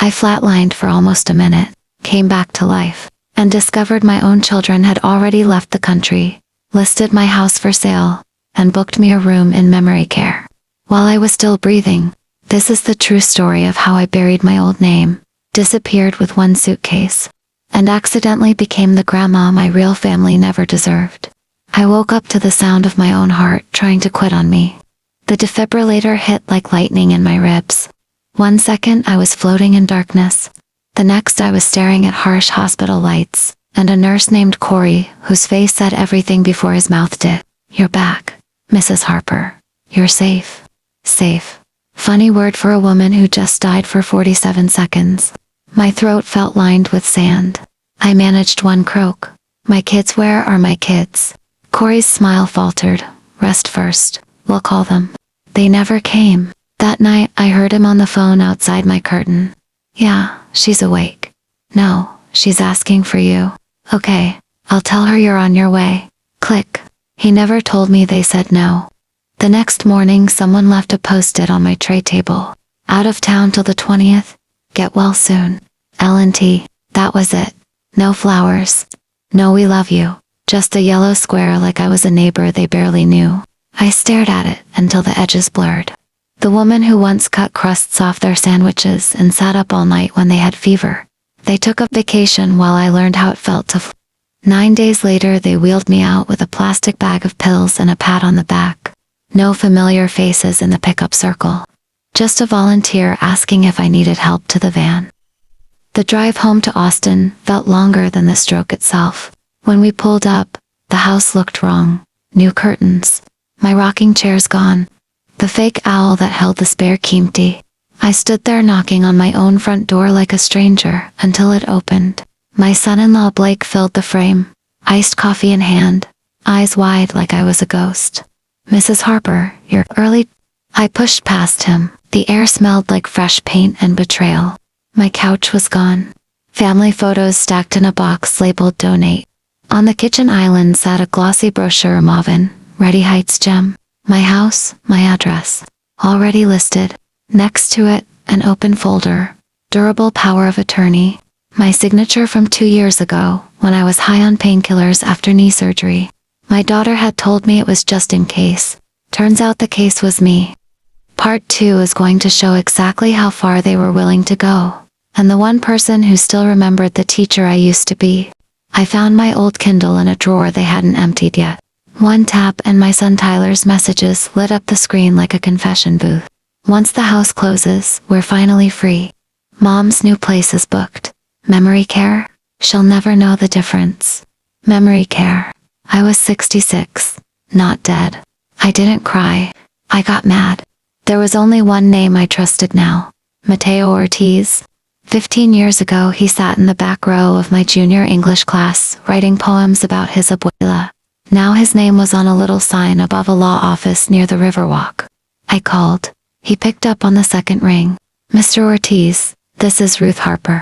I flatlined for almost a minute, came back to life, and discovered my own children had already left the country, listed my house for sale, and booked me a room in memory care. While I was still breathing, this is the true story of how I buried my old name, disappeared with one suitcase, and accidentally became the grandma my real family never deserved. I woke up to the sound of my own heart trying to quit on me. The defibrillator hit like lightning in my ribs. 1 second I was floating in darkness. The next I was staring at harsh hospital lights, and a nurse named Corey, whose face said everything before his mouth did. "You're back, Mrs. Harper. You're safe." Safe. Funny word for a woman who just died for 47 seconds. My throat felt lined with sand. I managed one croak. "My kids, where are my kids?" Corey's smile faltered. "Rest first. We'll call them." They never came. That night, I heard him on the phone outside my curtain. "Yeah, she's awake." "No, she's asking for you." "Okay, I'll tell her you're on your way." Click. He never told me they said no. The next morning, someone left a post-it on my tray table. "Out of town till the 20th. Get well soon. L&T." That was it. No flowers. No "we love you." Just a yellow square like I was a neighbor they barely knew. I stared at it until the edges blurred. The woman who once cut crusts off their sandwiches and sat up all night when they had fever. They took a vacation while I learned how it felt to 9 days later, they wheeled me out with a plastic bag of pills and a pat on the back. No familiar faces in the pickup circle. Just a volunteer asking if I needed help to the van. The drive home to Austin felt longer than the stroke itself. When we pulled up, the house looked wrong. New curtains. My rocking chair's gone. The fake owl that held the spare key empty. I stood there knocking on my own front door like a stranger until it opened. My son-in-law Blake filled the frame, iced coffee in hand, eyes wide like I was a ghost. "Mrs. Harper, you're early." I pushed past him. The air smelled like fresh paint and betrayal. My couch was gone. Family photos stacked in a box labeled "Donate." On the kitchen island sat a glossy brochure Mauvin, Ready Heights gem. My house, my address. Already listed. Next to it, an open folder. Durable power of attorney. My signature from 2 years ago, when I was high on painkillers after knee surgery. My daughter had told me it was just in case. Turns out the case was me. Part 2 is going to show exactly how far they were willing to go. And the one person who still remembered the teacher I used to be. I found my old Kindle in a drawer they hadn't emptied yet. One tap and my son Tyler's messages lit up the screen like a confession booth. "Once the house closes, we're finally free. Mom's new place is booked. Memory care? She'll never know the difference. Memory care." I was 66, not dead. I didn't cry. I got mad. There was only one name I trusted now. Mateo Ortiz. 15 years ago he sat in the back row of my junior English class, writing poems about his abuela. Now his name was on a little sign above a law office near the Riverwalk. I called. He picked up on the second ring. "Mr. Ortiz, this is Ruth Harper.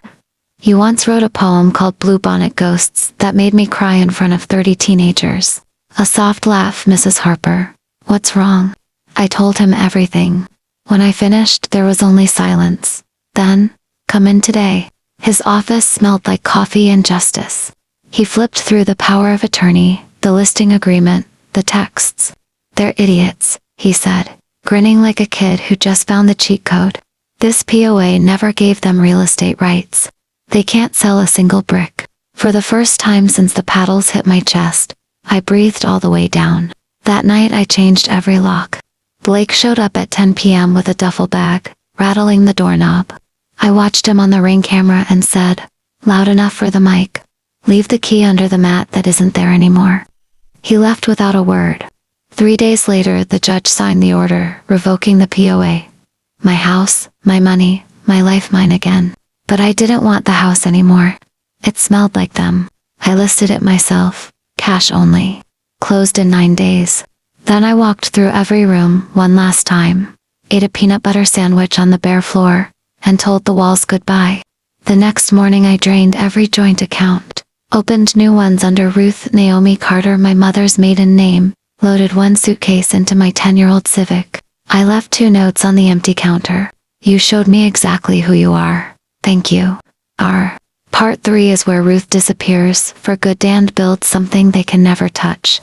You once wrote a poem called Bluebonnet Ghosts that made me cry in front of 30 teenagers." A soft laugh, "Mrs. Harper. What's wrong?" I told him everything. When I finished, there was only silence. Then, "Come in today." His office smelled like coffee and justice. He flipped through the power of attorney, the listing agreement, the texts. "They're idiots," he said, grinning like a kid who just found the cheat code. "This POA never gave them real estate rights. They can't sell a single brick." For the first time since the paddles hit my chest, I breathed all the way down. That night I changed every lock. Blake showed up at 10 p.m. with a duffel bag, rattling the doorknob. I watched him on the Ring camera and said, loud enough for the mic, "Leave the key under the mat that isn't there anymore." He left without a word. 3 days later, the judge signed the order, revoking the POA. My house, my money, my life mine again. But I didn't want the house anymore. It smelled like them. I listed it myself, cash only. Closed in 9 days. Then I walked through every room one last time, ate a peanut butter sandwich on the bare floor, and told the walls goodbye. The next morning I drained every joint account, opened new ones under Ruth Naomi Carter, my mother's maiden name, loaded one suitcase into my 10-year-old Civic. I left 2 notes on the empty counter. "You showed me exactly who you are. thank you. Part 3 is where Ruth disappears for good and builds something they can never touch.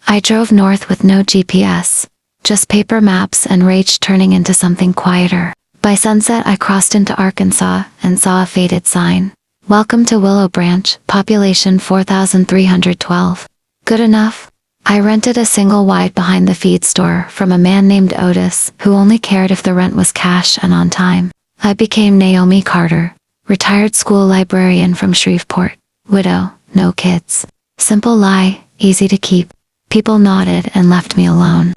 I drove north with no GPS, just paper maps and rage turning into something quieter. By sunset I crossed into Arkansas and saw a faded sign. Welcome to Willow Branch, population 4,312. Good enough? I rented a single wide behind the feed store from a man named Otis who only cared if the rent was cash and on time. I became Naomi Carter, retired school librarian from Shreveport, widow, no kids. Simple lie, easy to keep. People nodded and left me alone.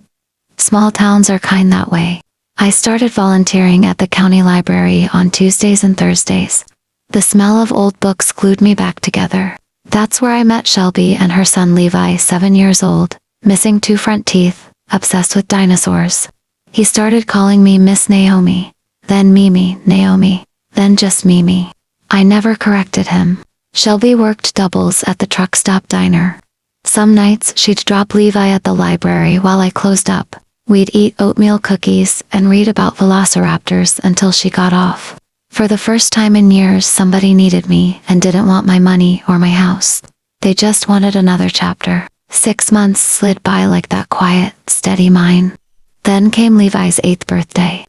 Small towns are kind that way. I started volunteering at the county library on Tuesdays and Thursdays. The smell of old books glued me back together. That's where I met Shelby and her son Levi, 7 years old, missing 2 front teeth, obsessed with dinosaurs. He started calling me Miss Naomi, then Mimi, Naomi, then just Mimi. I never corrected him. Shelby worked doubles at the truck stop diner. Some nights she'd drop Levi at the library while I closed up. We'd eat oatmeal cookies and read about velociraptors until she got off. For the first time in years, somebody needed me and didn't want my money or my house. They just wanted another chapter. 6 months slid by like that quiet, steady mine. Then came Levi's 8th birthday.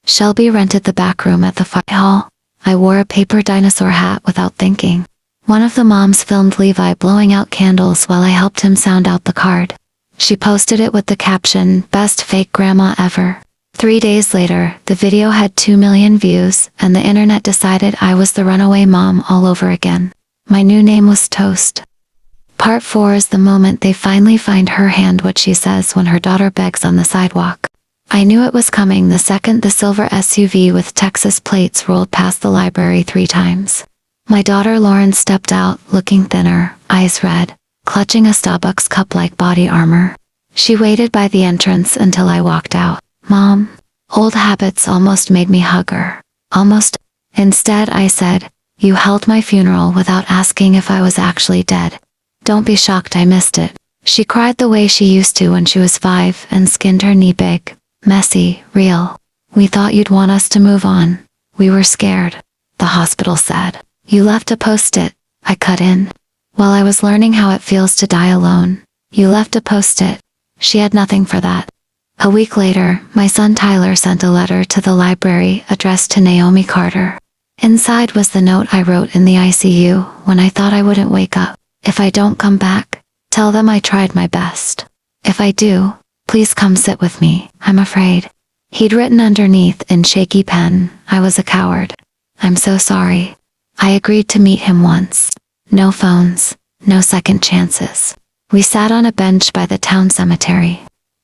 Shelby rented the back room at the fire hall. I wore a paper dinosaur hat without thinking. One of the moms filmed Levi blowing out candles while I helped him sound out the card. She posted it with the caption, "Best fake grandma ever." 3 days later, the video had 2 million views, and the internet decided I was the runaway mom all over again. My new name was Toast. Part 4 is the moment they finally find her hand what she says when her daughter begs on the sidewalk. I knew it was coming the second the silver SUV with Texas plates rolled past the library 3 times. My daughter Lauren stepped out, looking thinner, eyes red, clutching a Starbucks cup like body armor. She waited by the entrance until I walked out. Mom. Old habits almost made me hug her. Almost. Instead, I said, "You held my funeral without asking if I was actually dead. Don't be shocked I missed it." She cried the way she used to when she was 5 and skinned her knee big, messy, real. "We thought you'd want us to move on. We were scared," the hospital said. "You left a post-it," I cut in. "While I was learning how it feels to die alone. You left a post-it." She had nothing for that. A week later, my son Tyler sent a letter to the library addressed to Naomi Carter. Inside was the note I wrote in the ICU when I thought I wouldn't wake up. "If I don't come back, tell them I tried my best. If I do, please come sit with me, I'm afraid." He'd written underneath in shaky pen, "I was a coward. I'm so sorry." I agreed to meet him once. No phones, no second chances. We sat on a bench by the town cemetery.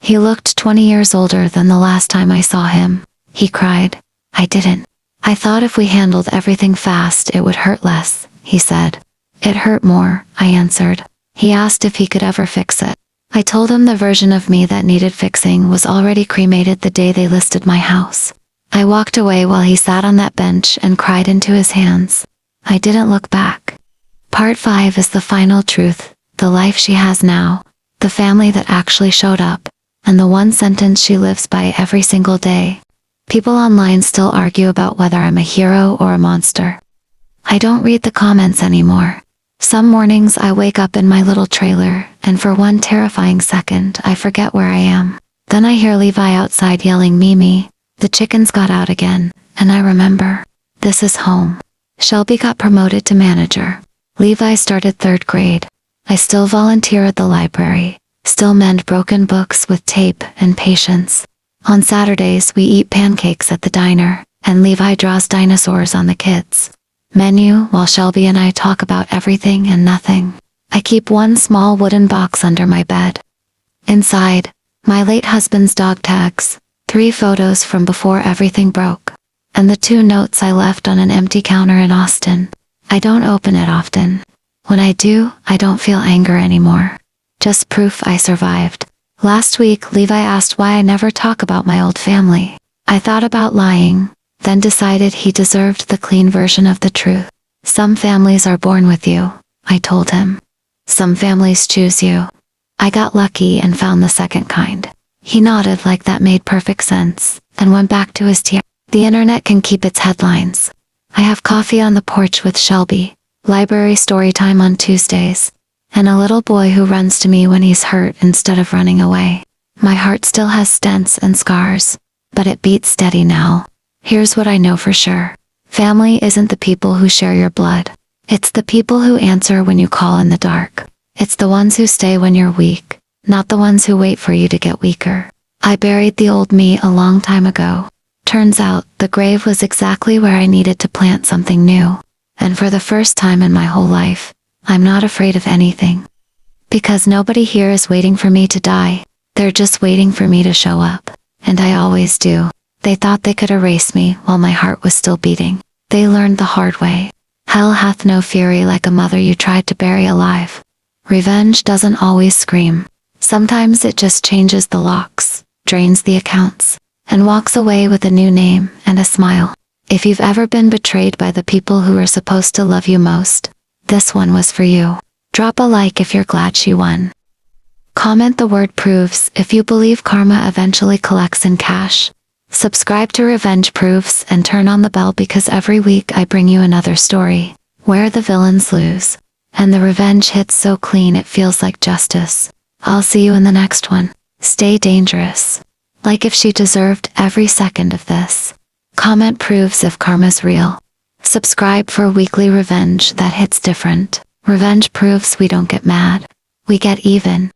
He looked 20 years older than the last time I saw him. He cried. I didn't. "I thought if we handled everything fast it would hurt less," he said. "It hurt more," I answered. He asked if he could ever fix it. I told him the version of me that needed fixing was already cremated the day they listed my house. I walked away while he sat on that bench and cried into his hands. I didn't look back. Part 5 is the final truth, the life she has now, the family that actually showed up, and the one sentence she lives by every single day. People online still argue about whether I'm a hero or a monster. I don't read the comments anymore. Some mornings I wake up in my little trailer, and for one terrifying second I forget where I am. Then I hear Levi outside yelling, "Mimi, the chickens got out again," and I remember, this is home. Shelby got promoted to manager. Levi started 3rd grade. I still volunteer at the library, still mend broken books with tape and patience. On Saturdays we eat pancakes at the diner, and Levi draws dinosaurs on the kids' menu while Shelby and I talk about everything and nothing. I keep one small wooden box under my bed. Inside, my late husband's dog tags, 3 photos from before everything broke, and the 2 notes I left on an empty counter in Austin. I don't open it often. When I do, I don't feel anger anymore. Just proof I survived. Last week, Levi asked why I never talk about my old family. I thought about lying, then decided he deserved the clean version of the truth. Some families are born with you, I told him. Some families choose you. I got lucky and found the second kind. He nodded like that made perfect sense, and went back to his tea. The internet can keep its headlines, I have coffee on the porch with Shelby, library story time on Tuesdays, and a little boy who runs to me when he's hurt instead of running away. My heart still has stents and scars, but it beats steady now. Here's what I know for sure. Family isn't the people who share your blood. It's the people who answer when you call in the dark. It's the ones who stay when you're weak, not the ones who wait for you to get weaker. I buried the old me a long time ago. Turns out, the grave was exactly where I needed to plant something new. And for the first time in my whole life, I'm not afraid of anything. Because nobody here is waiting for me to die. They're just waiting for me to show up. And I always do. They thought they could erase me while my heart was still beating. They learned the hard way. Hell hath no fury like a mother you tried to bury alive. Revenge doesn't always scream. Sometimes it just changes the locks, drains the accounts, and walks away with a new name and a smile. If you've ever been betrayed by the people who are supposed to love you most, this one was for you. Drop a like if you're glad she won. Comment the word proofs if you believe karma eventually collects in cash. Subscribe to Revenge Proofs and turn on the bell because every week I bring you another story where the villains lose and the revenge hits so clean it feels like justice. I'll see you in the next one. Stay dangerous. Like if she deserved every second of this. Comment proves if karma's real. Subscribe for weekly revenge that hits different. Revenge proves we don't get mad. We get even.